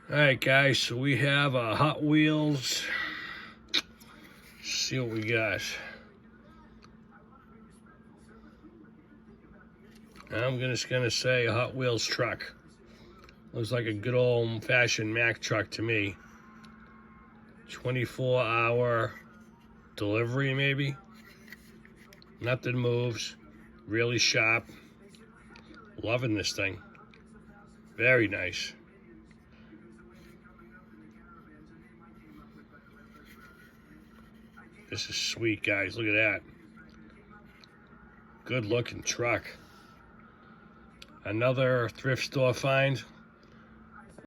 Alright guys, so we have a Hot Wheels. Let's see what we got. I'm just gonna say a Hot Wheels truck. Looks like a good old-fashioned Mack truck to me. 24-hour delivery maybe. Nothing moves. Really sharp. Loving this thing. Very nice. This is sweet, guys. Look at that. Good looking truck. Another thrift store find.